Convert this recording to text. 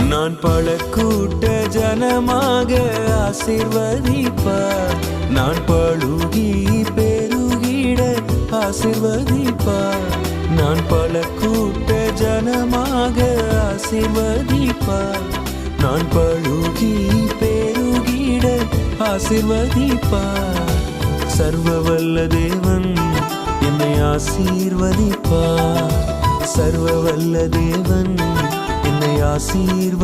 நான் பல கூட்ட ஜனமாக ஆசீர்வதிப்பார். நான் பழுகி பெருகிட ஆசீர்வதிப்பார். நான் பல கூட்ட ஜனமாக ஆசீர்வதிப்பார். நான் பழுகி பெருகிட ஆசீர்வதிப்பார். சர்வவல்ல தேவன் என்னை ஆசீர்வதிப்பார். சர்வவல்ல தேவன் என்னை ஆசீர்வதிப்பார்.